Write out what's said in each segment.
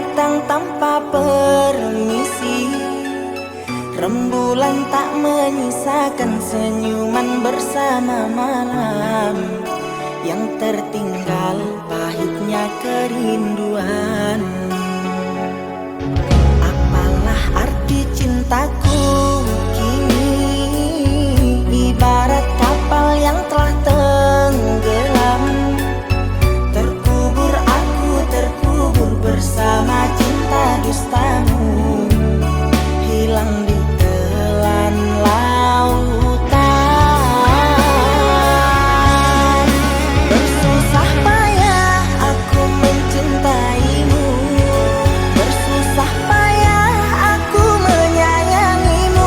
datang tanpa permisi. Rembulan tak menyisakan senyuman bersama malam yang tertinggal, pahitnya kerinduan. Apalah arti cintaku kini, ibarat kapal yang telah tenggelam. Terkubur aku, terkubur bersama cinta dustamu, hilang di telan lautan. Bersusah payah aku mencintaimu, bersusah payah aku menyayangimu.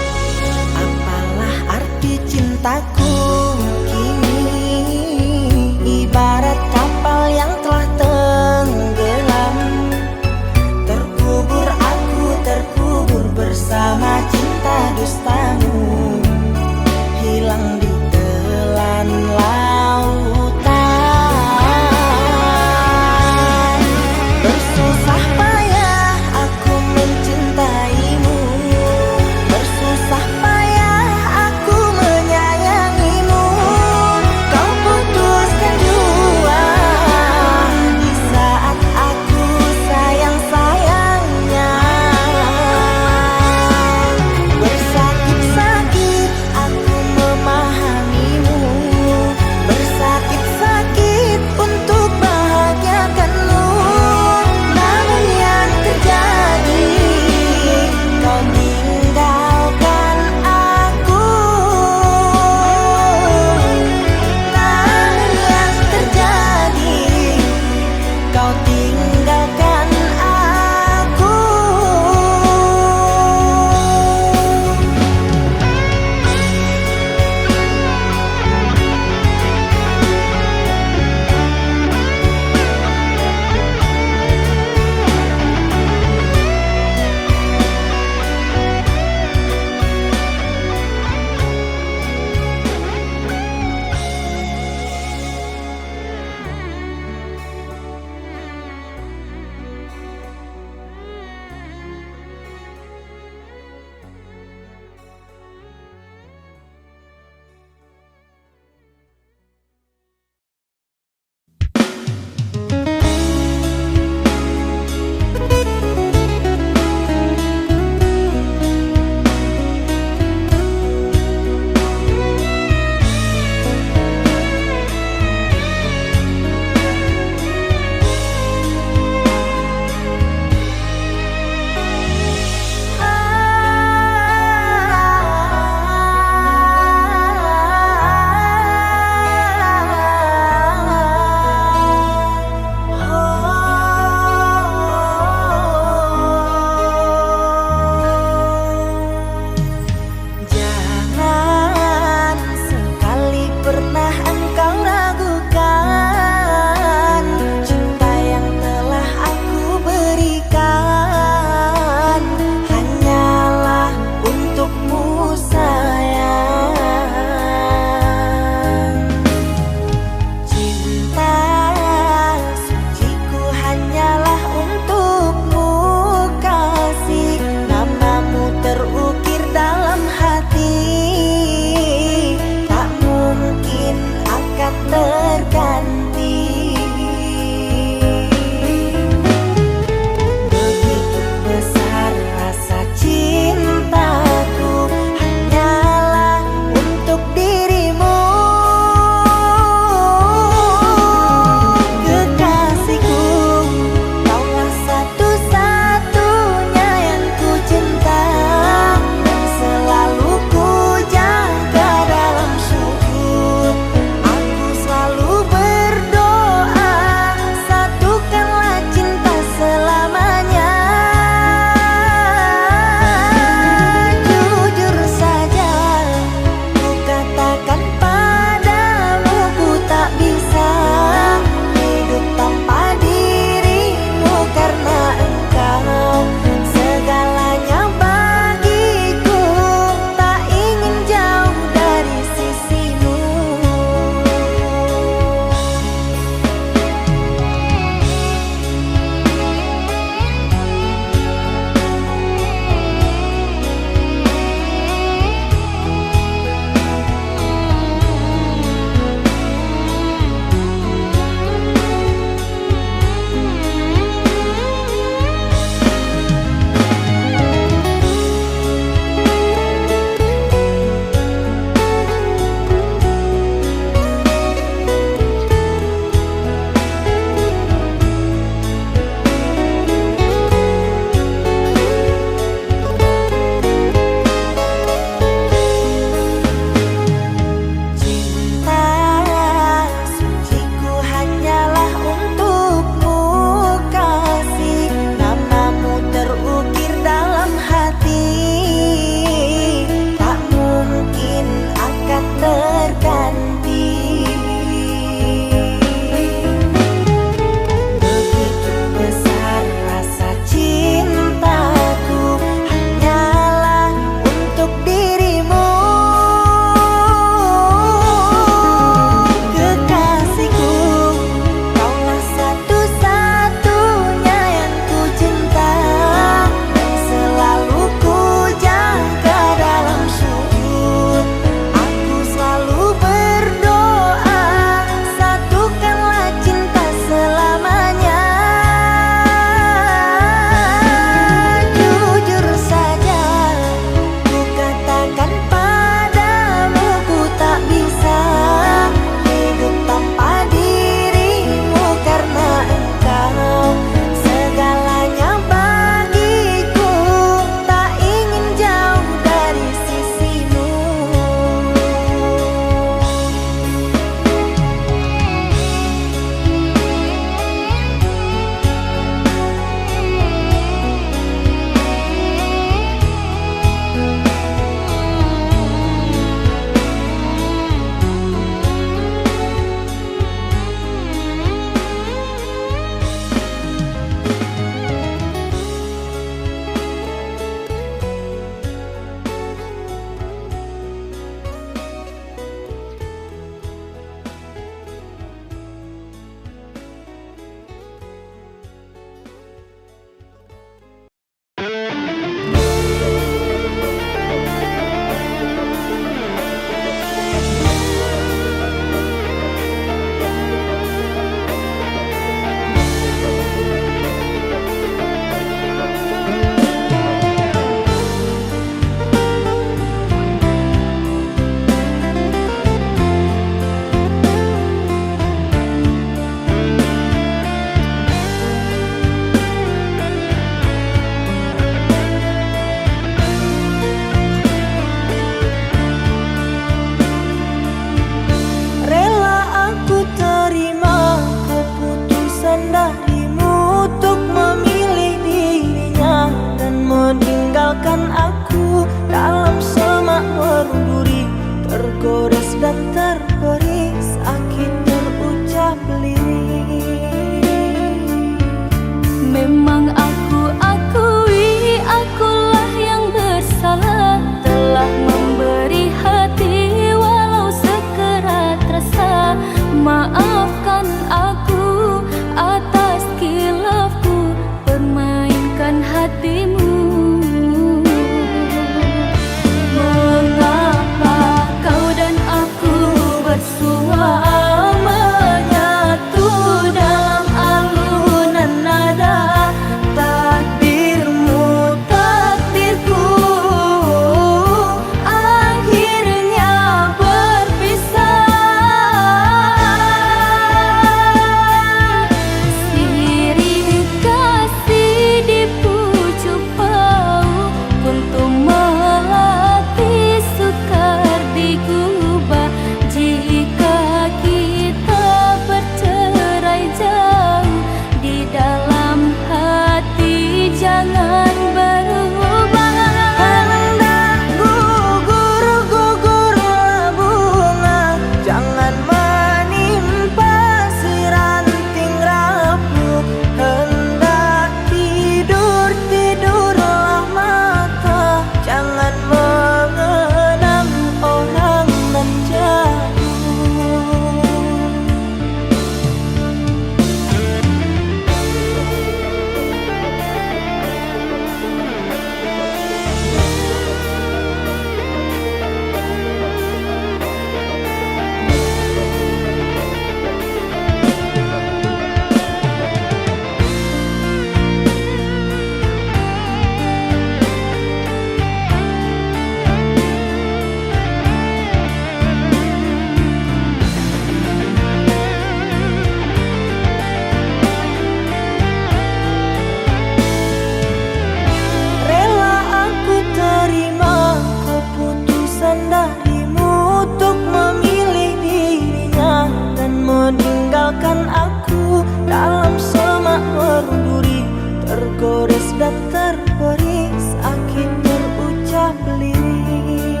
dalam semak berduri, tergores dan terberi, sakit terucap lirik.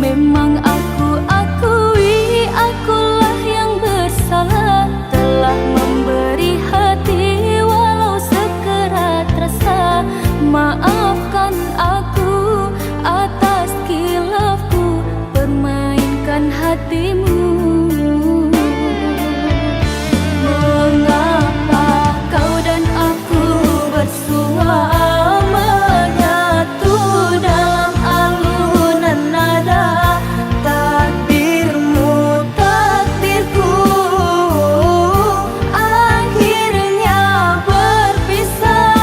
Memang aku akui, akulah yang bersalah, telah memberi hati walau sekerat rasa. Maafkan aku atas khilafku, permainkan hatimu. Mengapa kau dan aku bersua menyatu dalam alunan nada? Takdirmu takdirku akhirnya berpisah.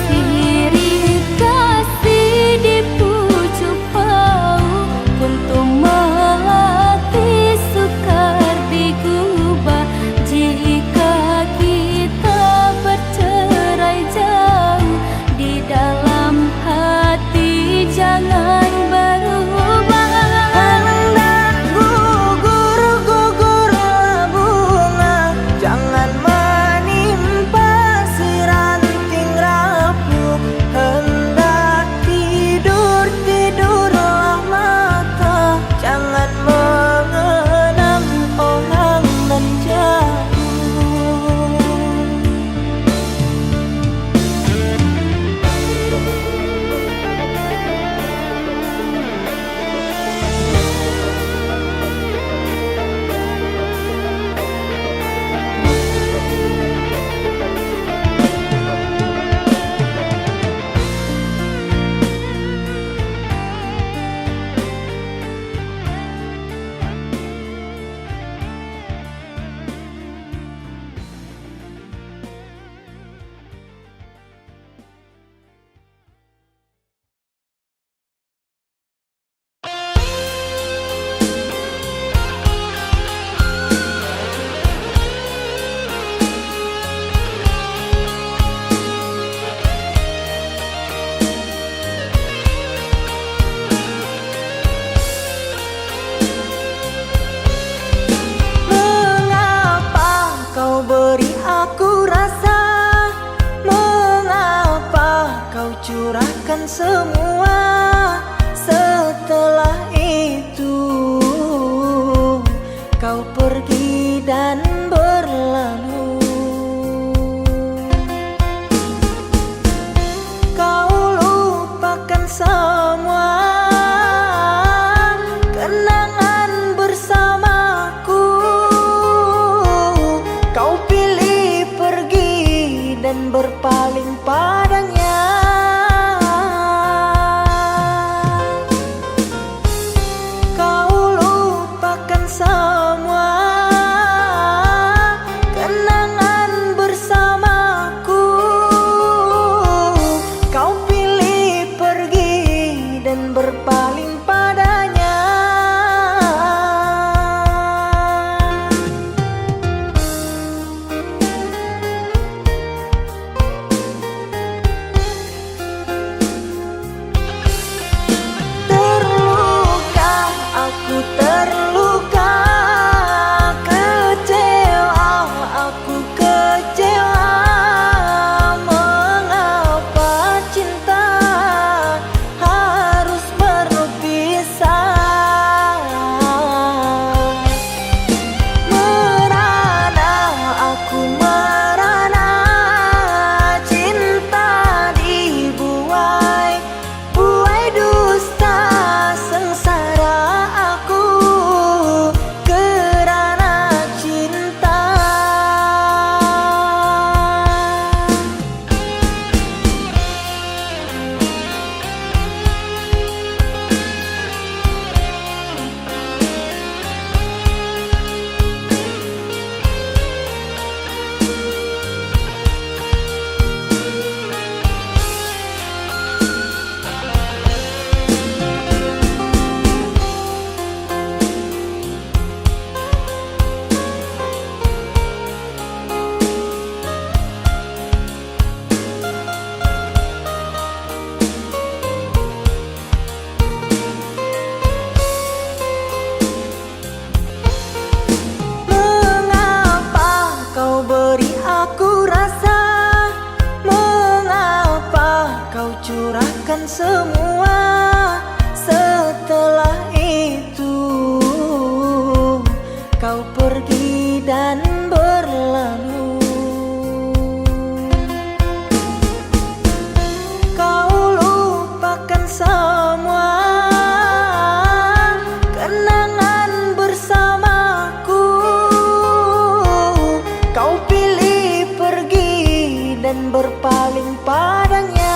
Sirih kasih di pucuk bau, untuk melatih sukar digubah. Jika kita bercerai jauh, di dalam hati jangan berubah. Hendak gugur-gugurlah bunga, jangan menimpa si ranting rapuh. Hendak tidur-tidurlah mata, jangan mengenang orang dan jauh. Mengapa kau beri aku rasa? Mengapa kau curahkan semua? Setelah itu kau pergi dan berlalu. Kau lupakan semua kenangan bersamaku. Kau pilih pergi dan berpaling padanya. semua. Setelah itu kau pergi dan berlalu. Kau lupakan semua kenangan bersamaku. Kau pilih pergi dan berpaling padanya.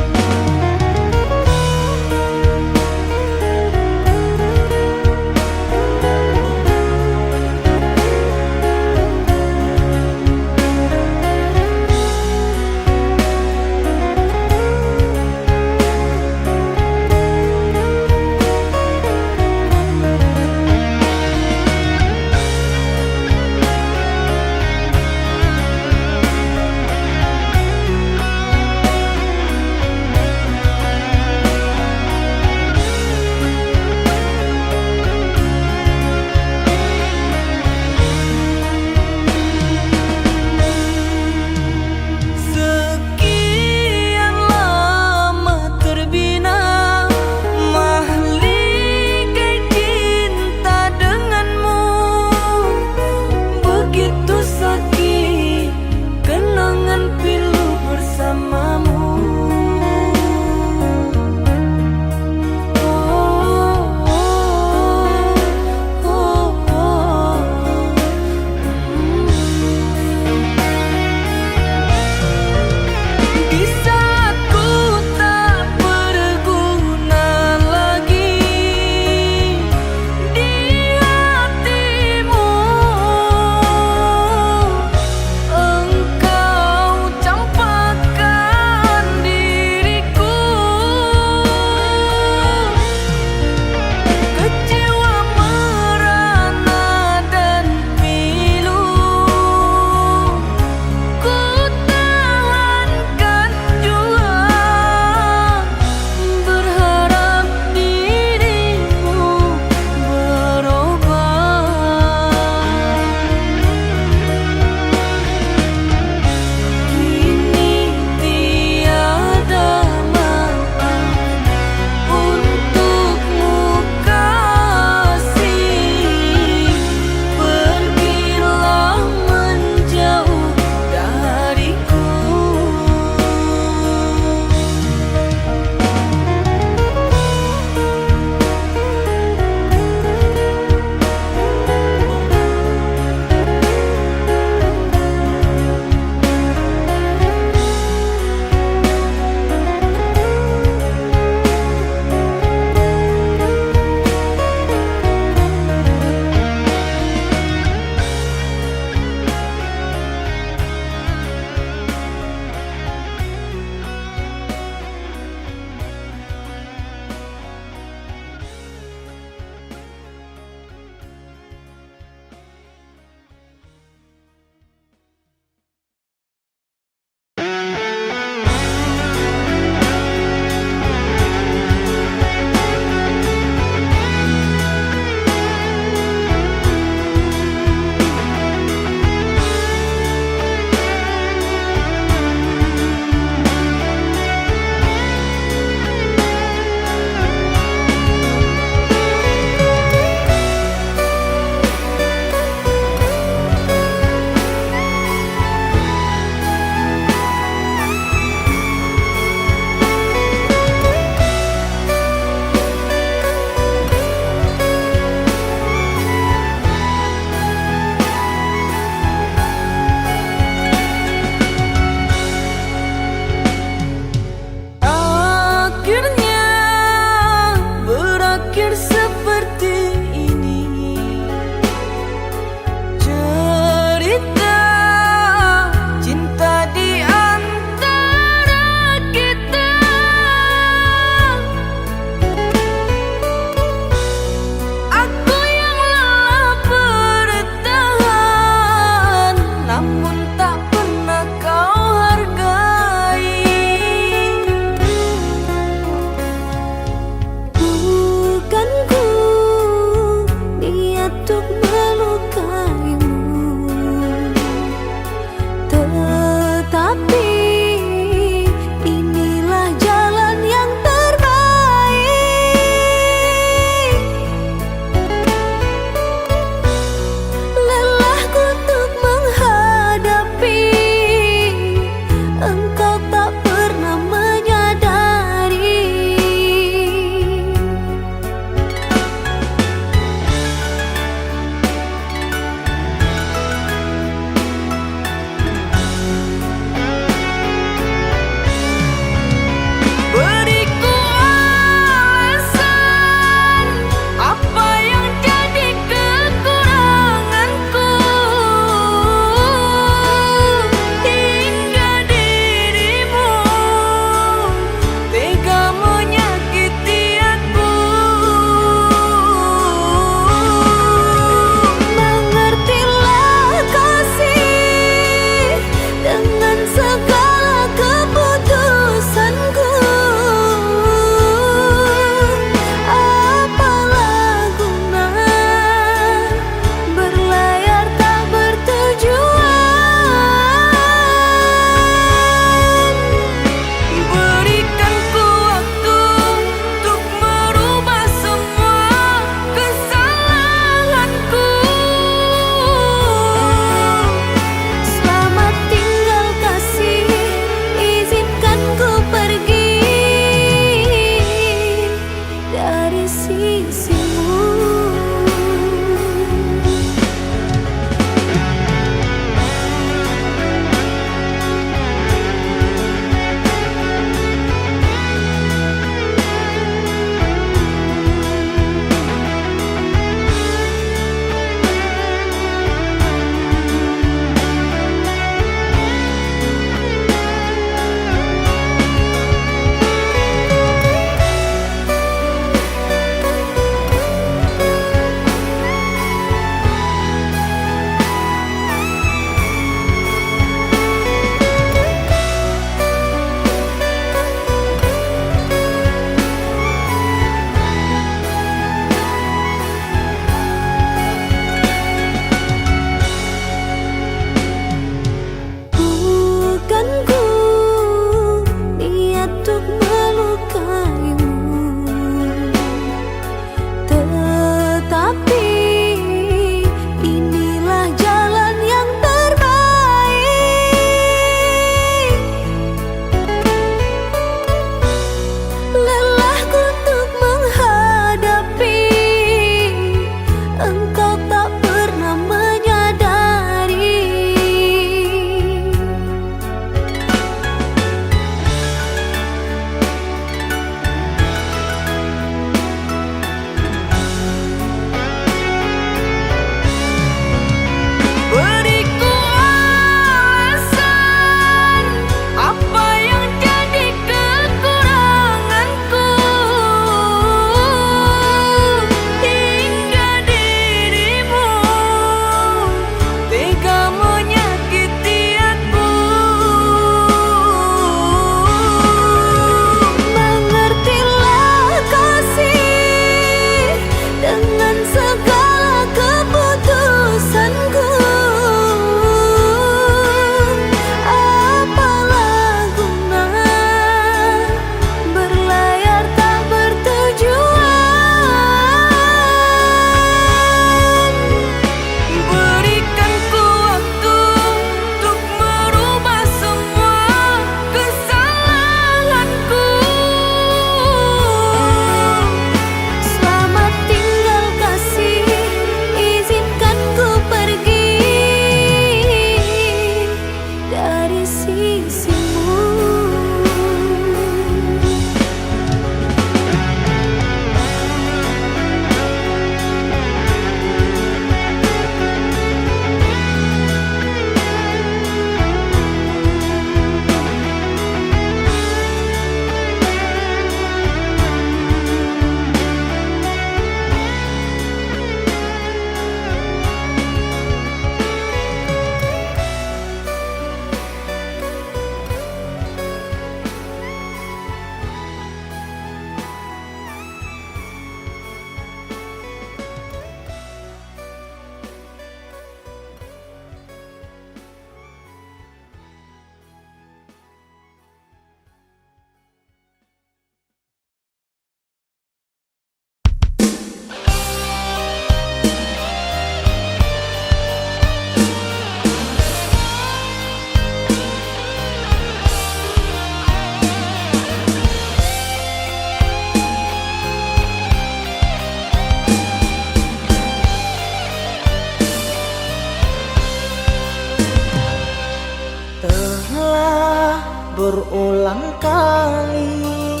berulang kali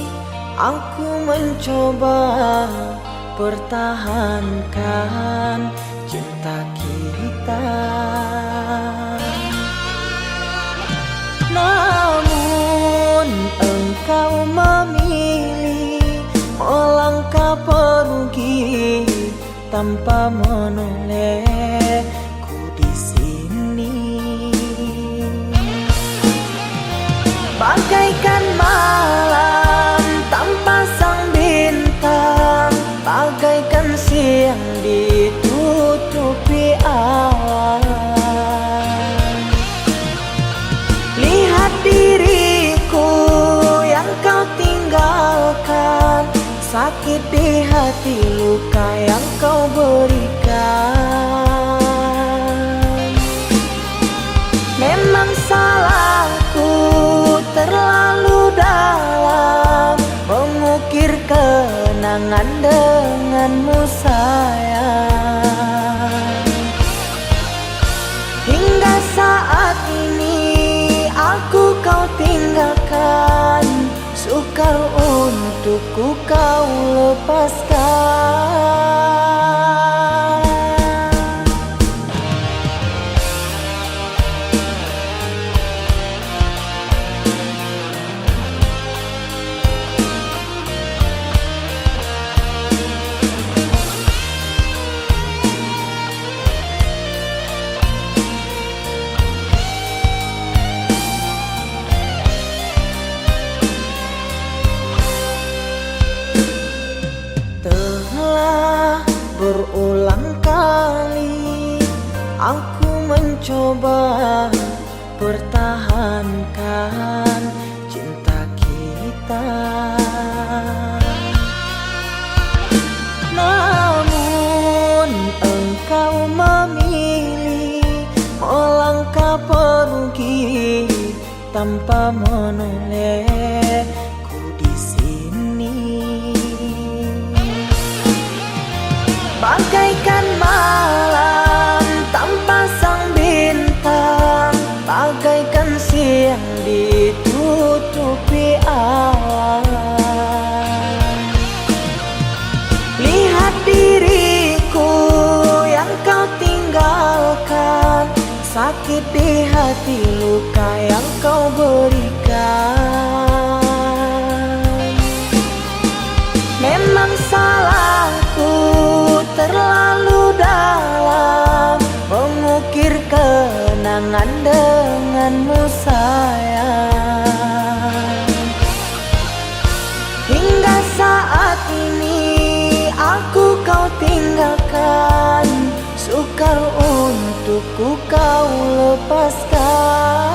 aku mencoba pertahankan cinta kita, namun engkau memilih melangkah pergi tanpa menolehku di sini. Bagaikan malam tanpa sang bintang, bagaikan siang ditutupi awan. Lihat diriku yang kau tinggalkan, sakit di hati, luka yang kau berikan. Memang salahku terlalu dalam mengukir kenangan denganmu sayang. Hingga saat ini aku kau tinggalkan, sukar untukku kau lepaskan. Telah berulang kali aku mencoba pertahankan cinta kita, namun engkau memilih melangkah pergi tanpa menolehku di sini. Bagaikan malam tanpa sang bintang, bagaikan siang ditutupi awan. Lihat diriku yang kau tinggalkan, sakit di hati, luka yang kau berikan. Memang salahku terlalu dalam mengukir kenangan denganmu sayang. Hingga saat ini aku kau tinggalkan, sukar untukku kau lepaskan.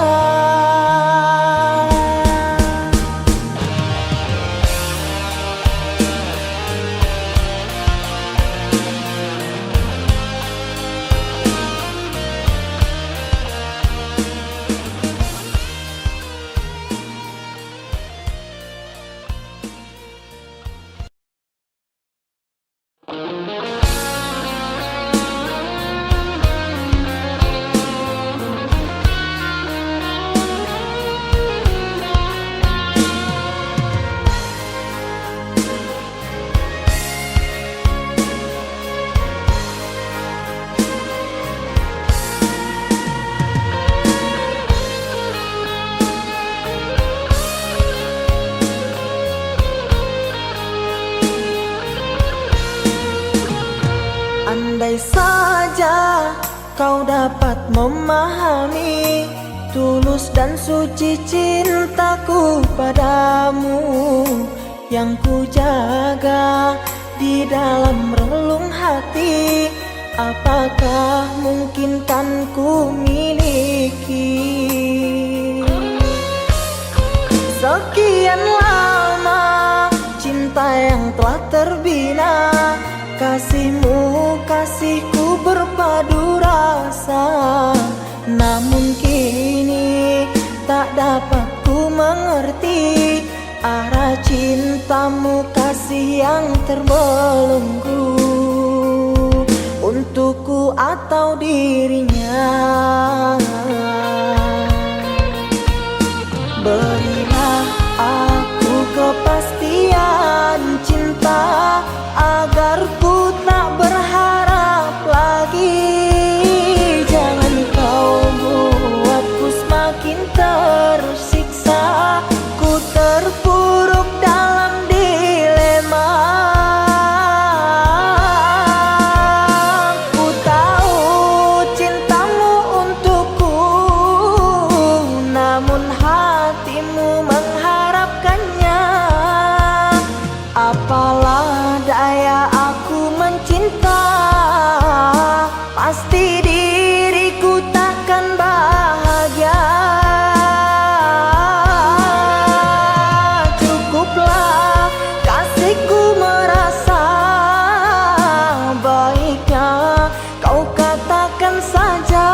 Andai saja kau dapat memahami tulus dan suci cintaku padamu, yang ku jaga di dalam relung hati, apakah mungkin kan ku miliki? Sekian lama cinta yang telah terbina, kasihmu, kasihku berpadu rasa, namun kini tak dapat ku mengerti arah cintamu, kasih yang terbelenggu untukku atau dirinya. Beri pasti diriku takkan bahagia. Cukuplah kasihku merasa baiknya kau katakan saja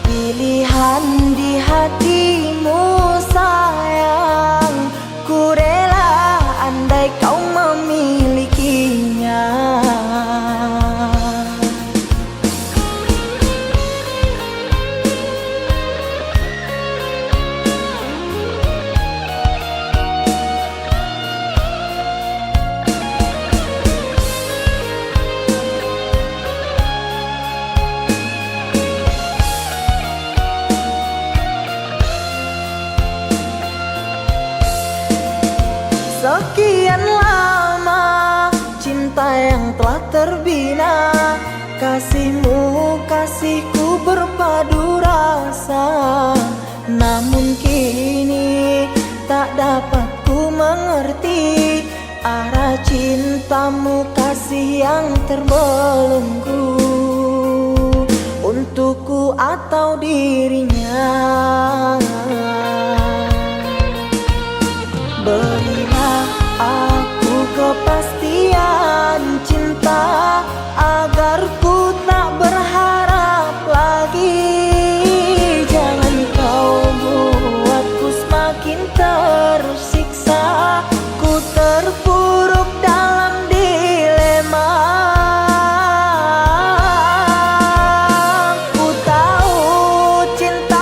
pilihan di hatimu sayang. Ku rela andai kau memilikinya. Sekian lama cinta yang telah terbina, kasihmu kasihku berpadu rasa. Namun kini tak dapat ku mengerti arah cintamu kasih yang terbelenggu, untukku atau dirinya. Berilah aku kepastian cinta agar ku tak berharap lagi. Jangan kau buatku semakin tersiksa, ku terpuruk dalam dilema. Ku tahu cinta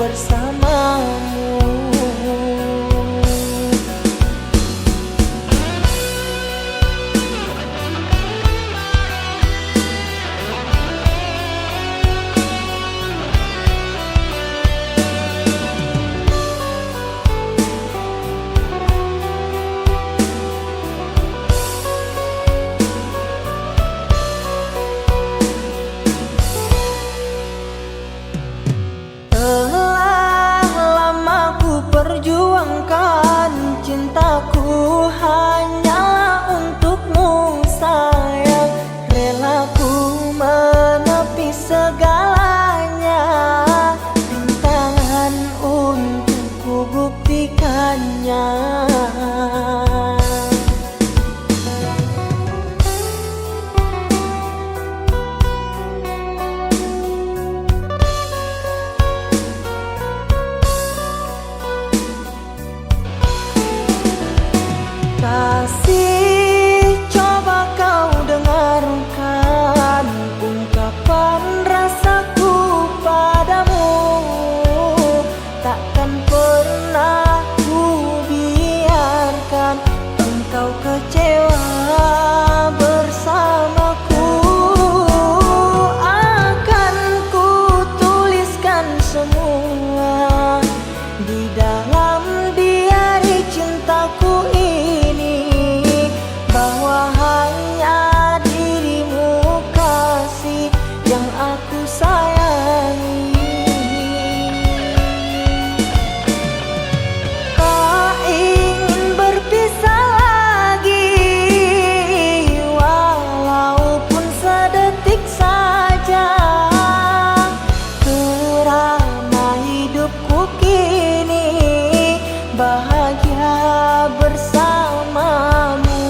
bersamamu. Telah lama ku perjuangkan cintaku hanyalah untukmu sayang. Rela ku menepi segalanya, rintangan untuk ku buktikannya. Kasih, coba kau dengarkan ungkapan rasaku padamu. Takkan pernah ku biarkan engkau kecewa bersamaku. Akan ku tuliskan semua di dalam diari cintaku ini, bahwa hanya dirimu kasih yang aku sayangi. Tak ingin berpisah lagi, walaupun sedetik saja, kerana hidupku kini bahagia bersamamu.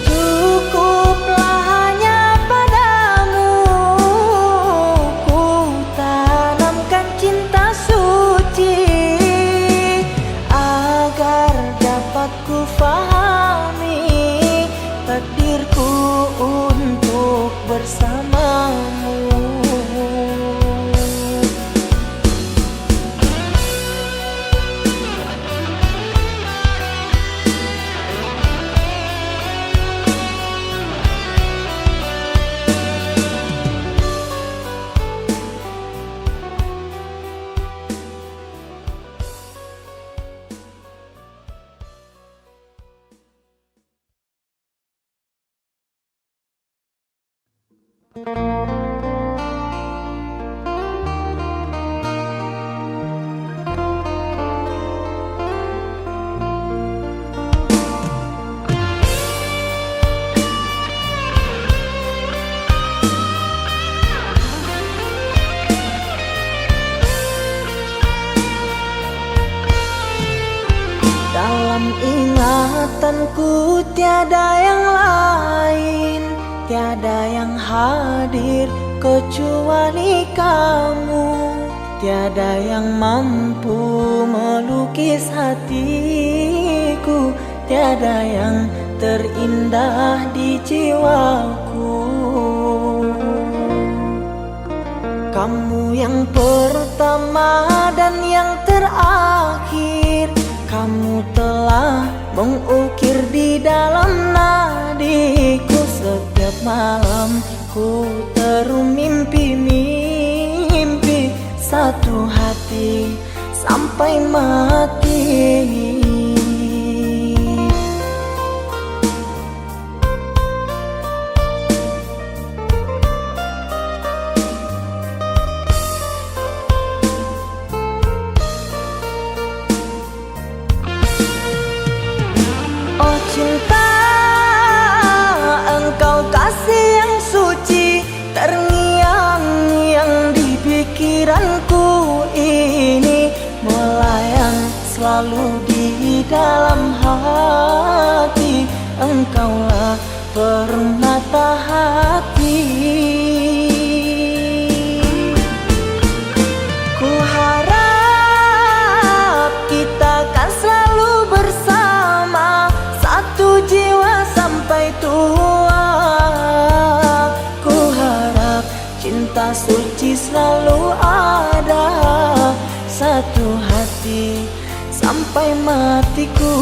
Cukuplah hanya padamu ku tanamkan cinta suci, agar dapat ku fahami takdirku untuk bersamamu. Dalam ingatanku tiada yang lain, tiada yang hadir kecuali kamu. Tiada yang mampu melukis hatiku, tiada yang terindah di jiwaku. Kamu yang pertama dan yang terakhir, kamu telah mengukir di dalam nadiku. Setiap malam ku terum mimpi-mimpi satu hati sampai mati. Oh cinta, engkau kasih yang suci, terngiang-ngiang di pikiranku ini, melayang selalu di dalam hati. Engkaulah permata hati. Ku harap kita kan selalu bersama, satu jiwa sampai tua. Ku harap cinta suci selalu ada, satu hati sampai matiku.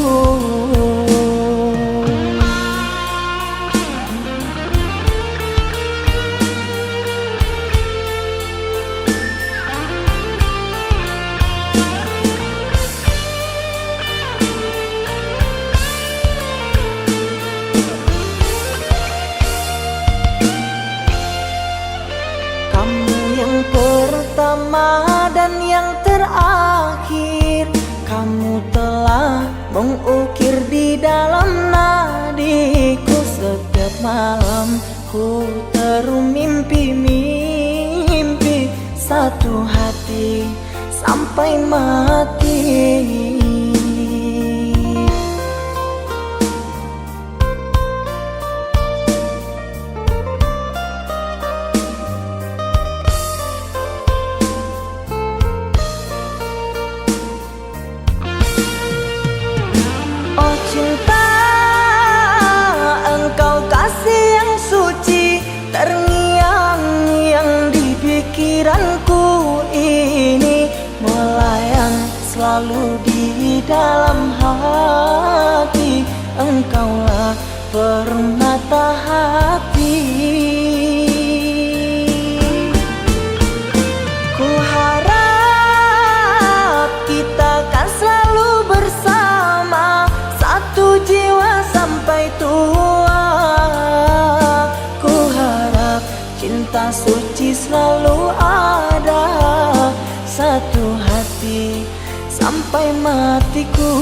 Pertama dan yang terakhir, kamu telah mengukir di dalam nadiku. Setiap malam ku terum mimpi-mimpi, satu hati sampai mati. Cinta, engkau kasih yang suci, terngiang-ngiang di pikiranku ini, melayang selalu di dalam hati. Engkaulah permata hati. Ku harap kita kan selalu bersama, satu jiwa sampai tua. Ku harap cinta suci selalu ada, satu hati sampai matiku.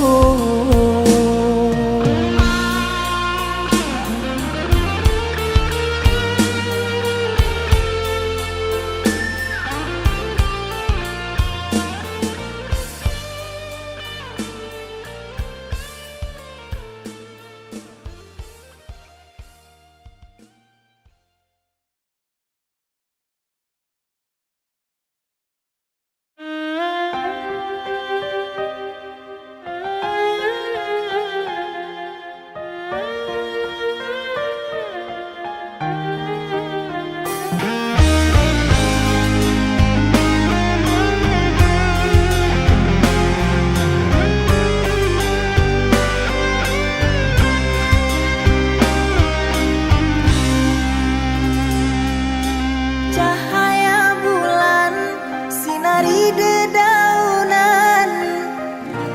Dedaunan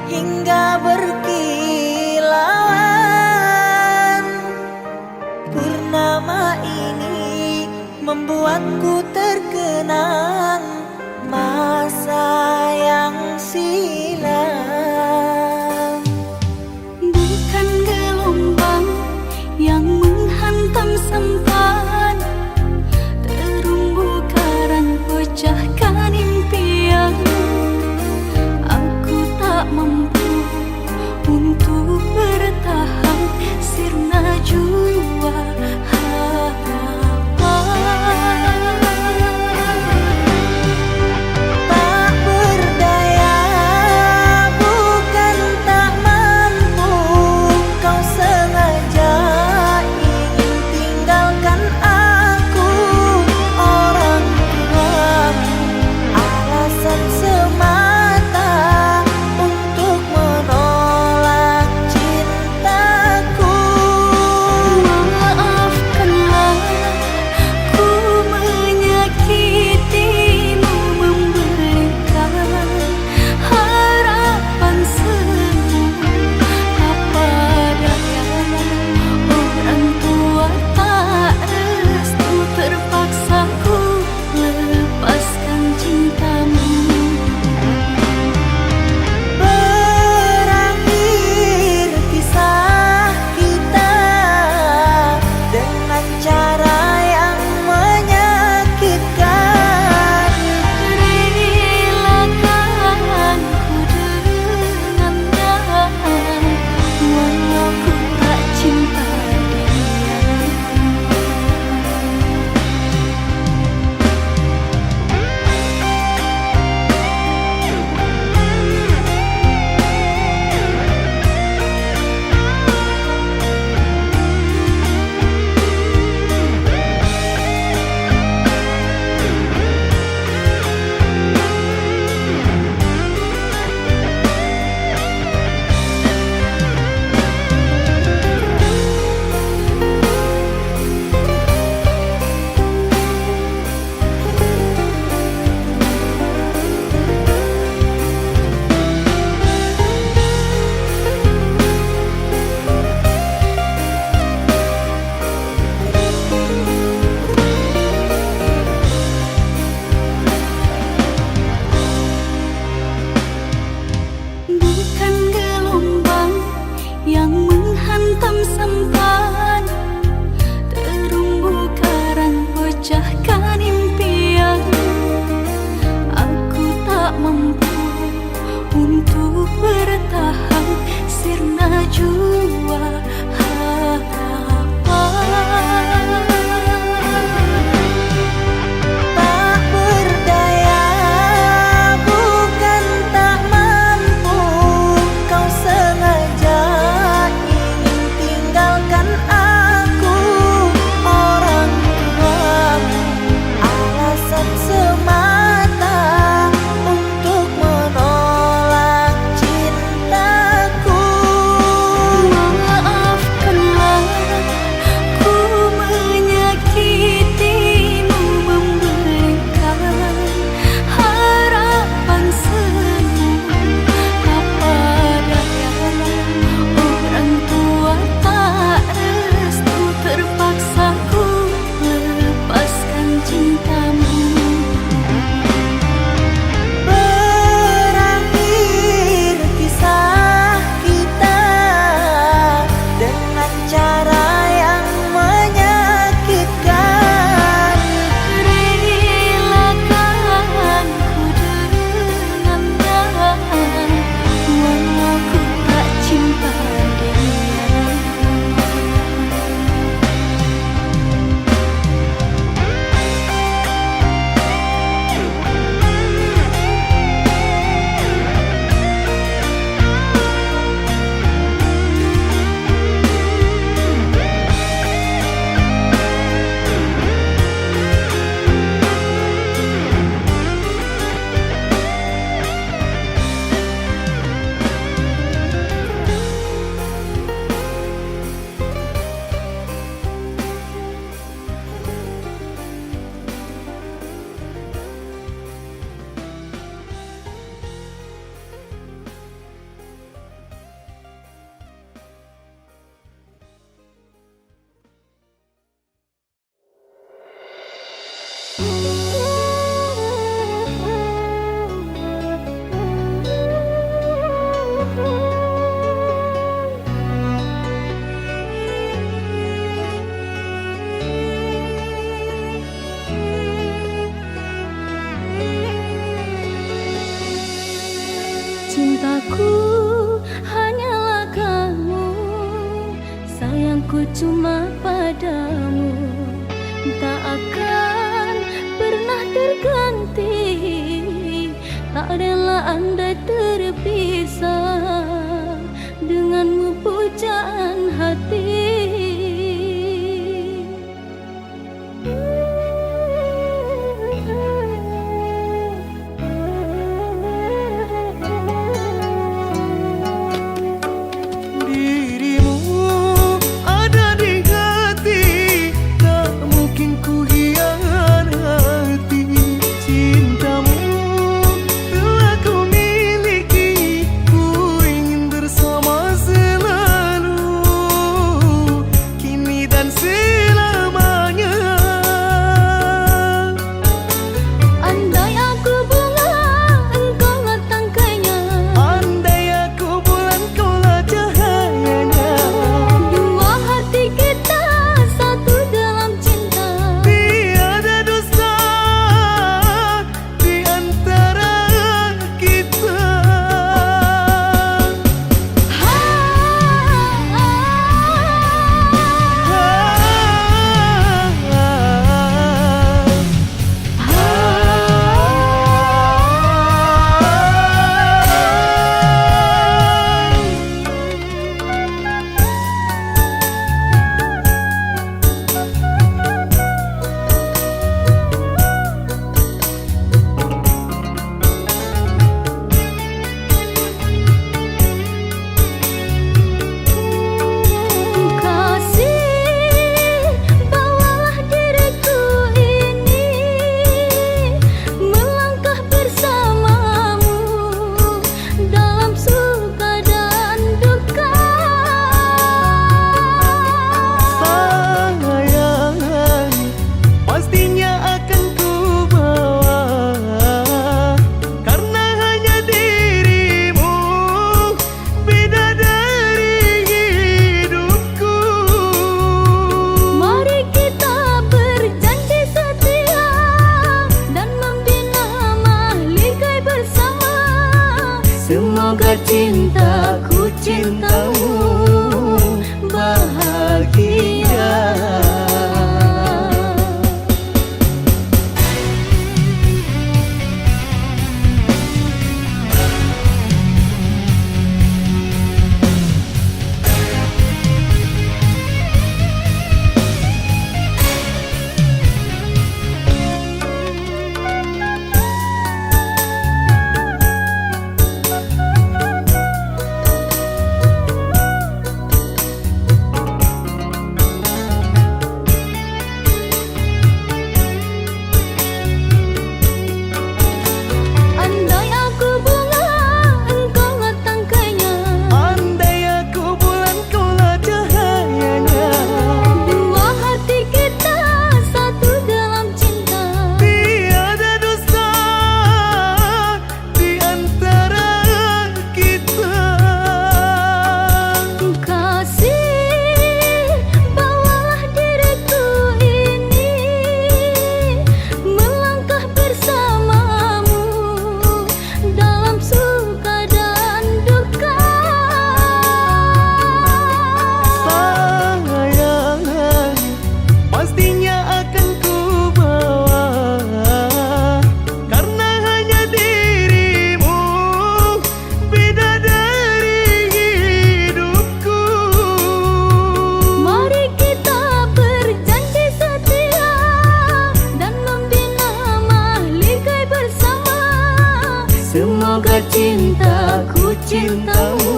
hingga berkilauan, purnama ini membuatku terkenang masa yang silam. Bukan gelombang yang menghantam sampan, terumbu karang pecahkan impian. Aku tak mampu untuk bertahan, sirna jua harapan. Tak berdaya Cintaku hanyalah kamu, sayangku cuma padamu, tak akan pernah terganti. Tak rela andai terpisah denganmu pujaan hati. Semoga cintaku cintamu bahagia. Semoga cintaku cintamu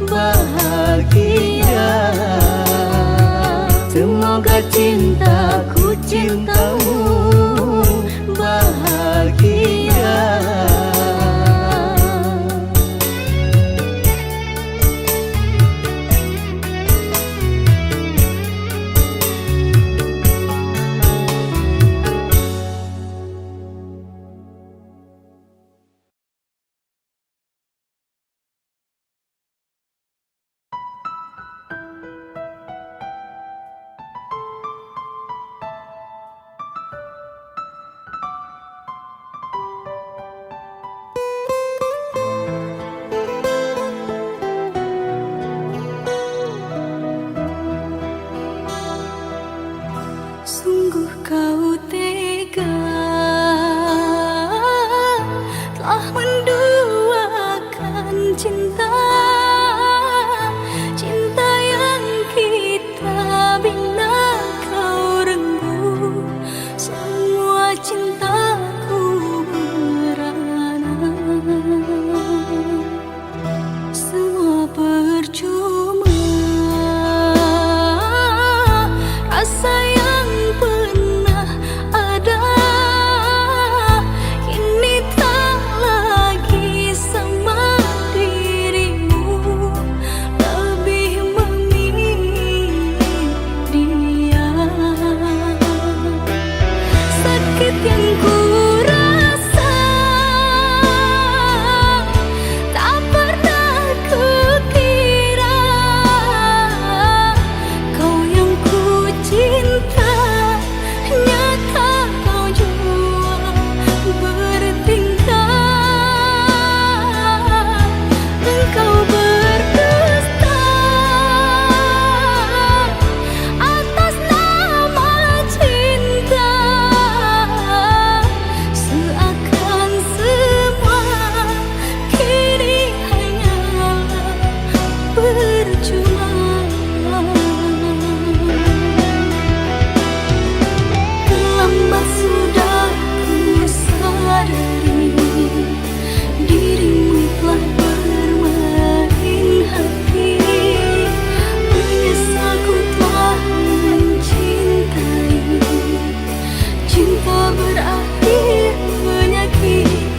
bahagia. Semoga cintaku cintamu bahagia. kau tega telah menduakan cinta, cinta yang kita bina kau renggu, semua cintaku merana, semua percuma. Rasa yang pernah ada kini tak lagi sama dirimu, lebih memilih dia. Sakit yang ku rasa tak pernah kukira, kau yang ku cinta nyata kau jua bertingkah. Engkau berdusta atas nama cinta, seakan semua kini hanyalah percuma. Terlambat sudah ku sadari dirimu telah bermain hati, menyesal ku telah mencintai, cinta berakhir menyakiti.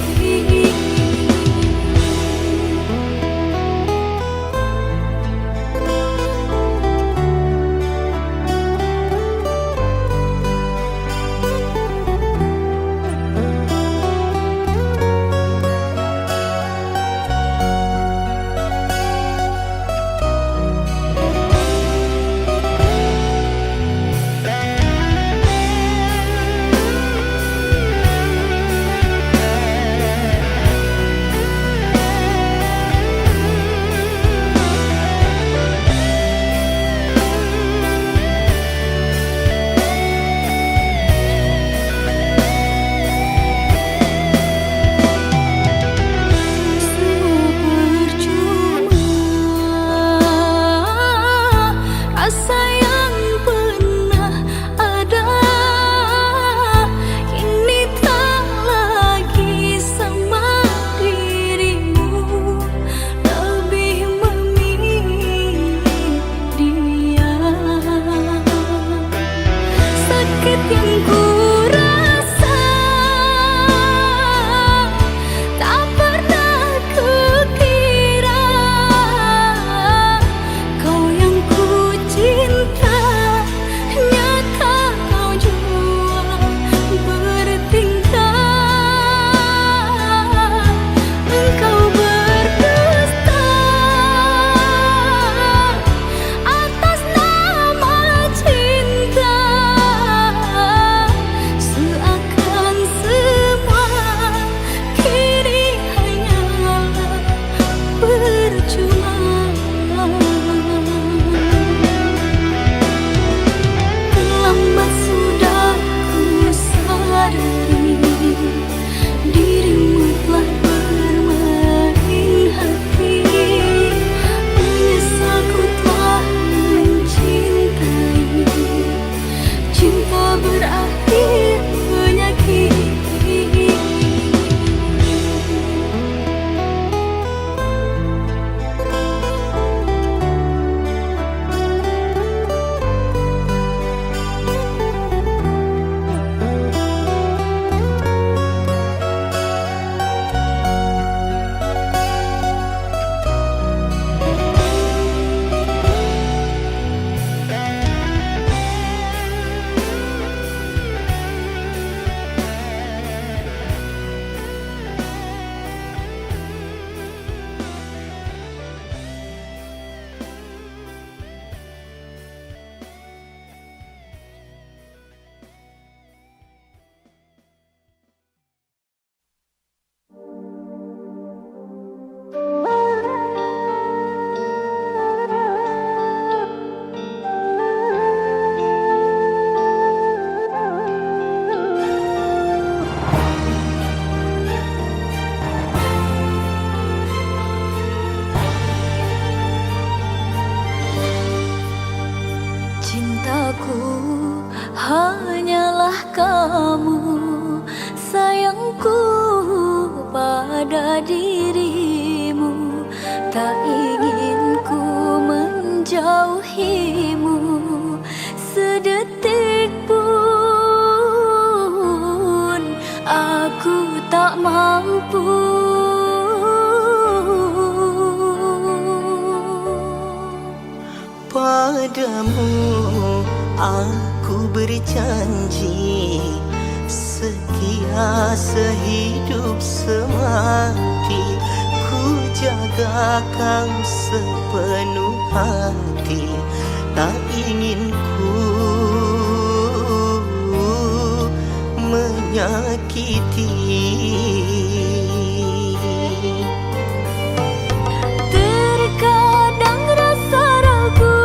bersamamu, sayangku pada dirimu. Tak ingin ku menjauhimu sedetik pun, aku tak mampu. Padamu aku berjanji, setia sehidup semati, ku jaga kau sepenuh hati. Tak ingin ku menyakiti. Terkadang rasa ragu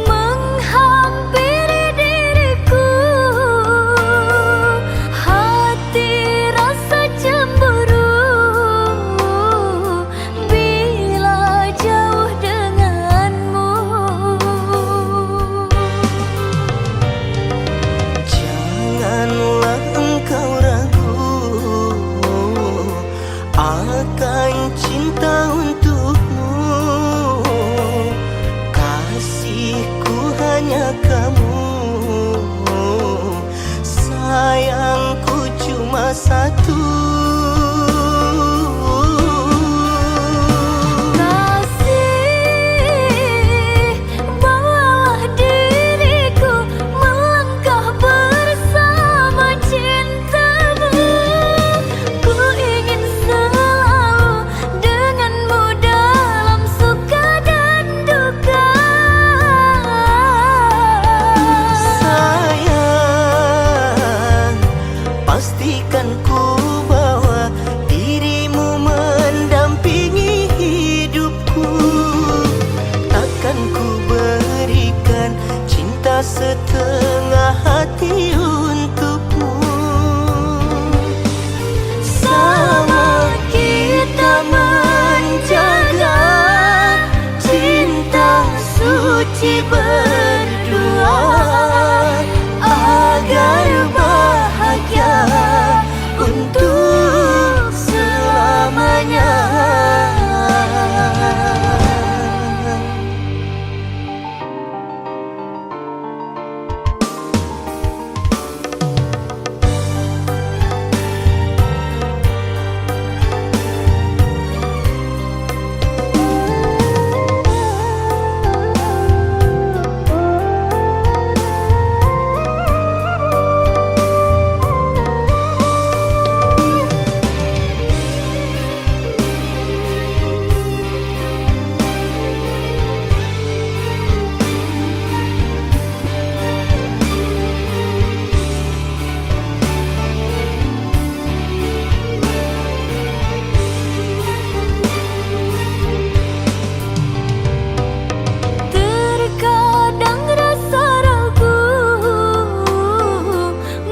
menghampiri diriku, hati rasa cemburu bila jauh denganmu. Janganlah engkau ragu akan cinta untukmu. Kasihku hanya kamu, sayangku cuma satu. Kasih, bawalah diriku melangkah bersama cintamu. Ku ingin selalu denganmu dalam suka dan duka. Sayang, pastikan ku bawa dirimu mendampingi hidupku. Takkan ku berikan cinta setengah hati untukmu. Sama kita menjaga cinta suci berdua, agar bahagia untuk selamanya. Terkadang rasa ragu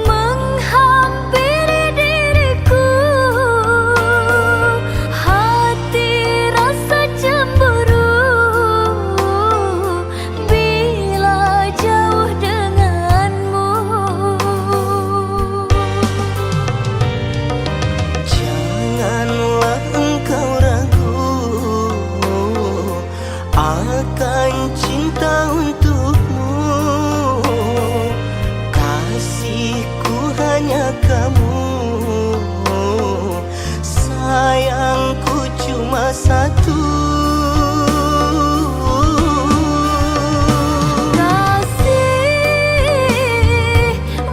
menghampiri diriku, hati rasa cemburu bila jauh denganmu. Janganlah engkau ragu akan cinta untukmu. Kasihku hanya kamu, sayangku cuma satu. Kasih,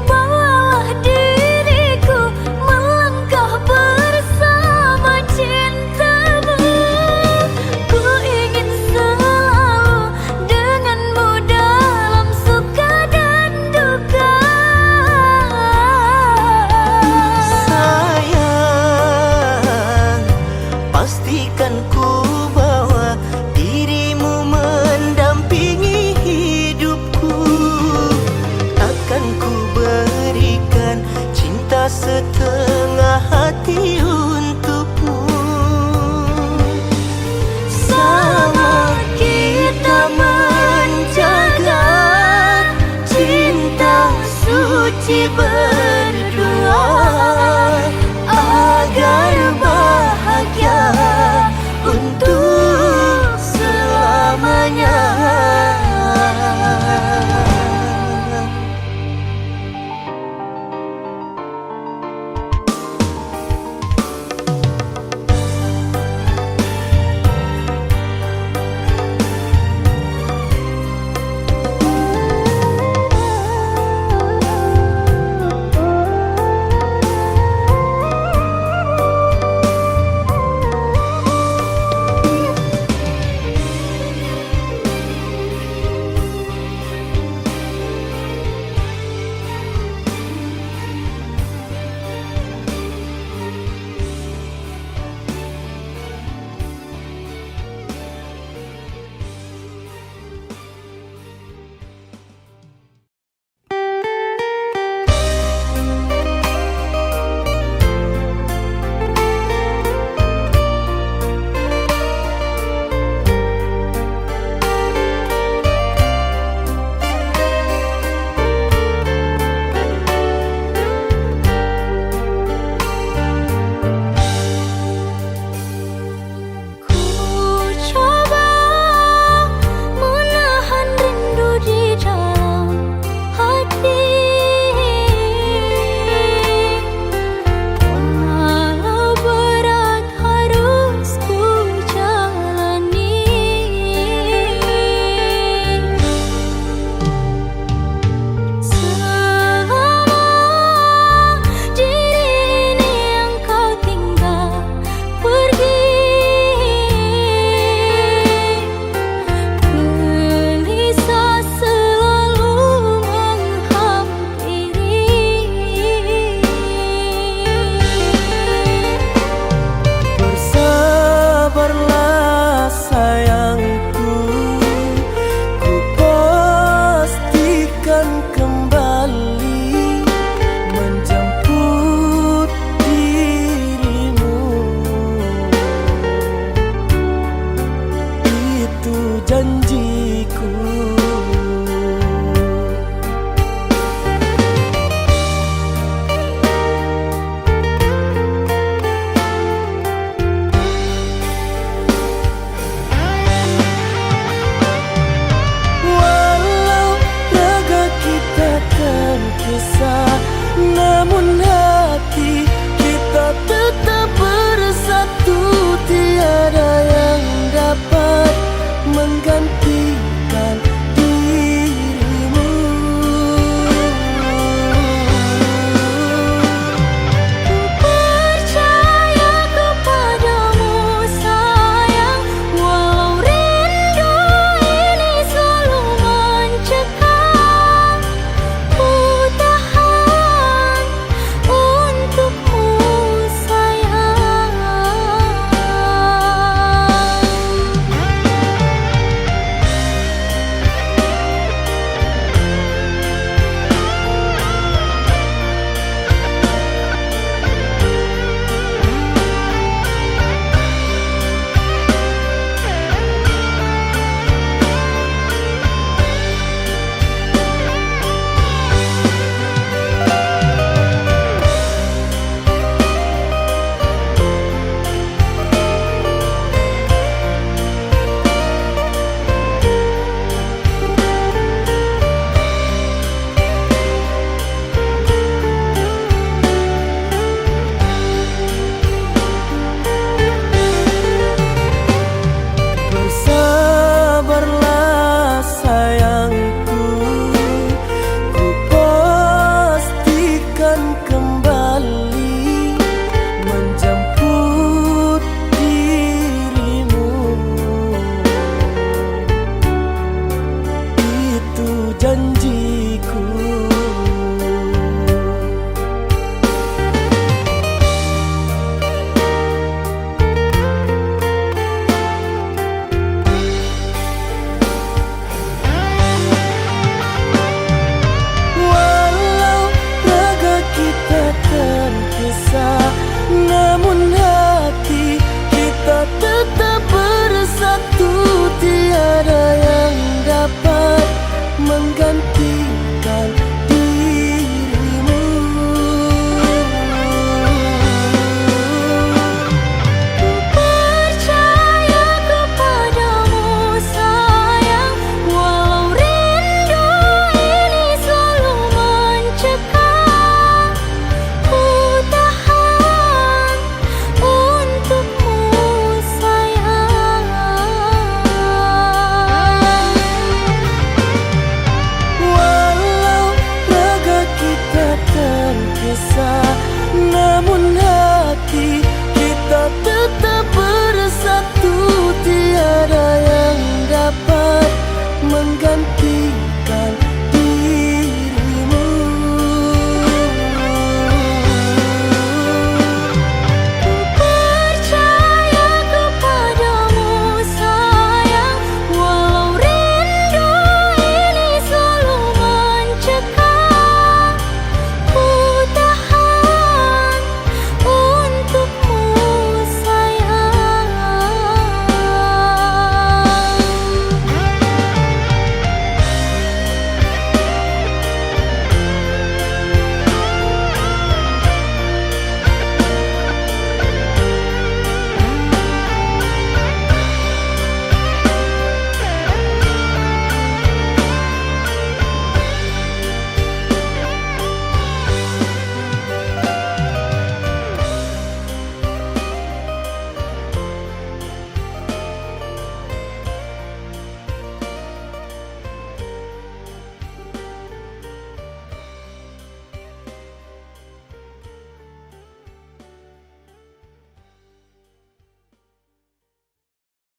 bawalah diriku melangkah bersama cintamu. Ku ingin selalu denganmu dalam suka dan duka. Sayang, pastikan ku bawa dirimu mendampingi hidupku. Takkan ku berikan cinta setengah hati untukmu. Sama kita menjaga cinta suci suci berdua.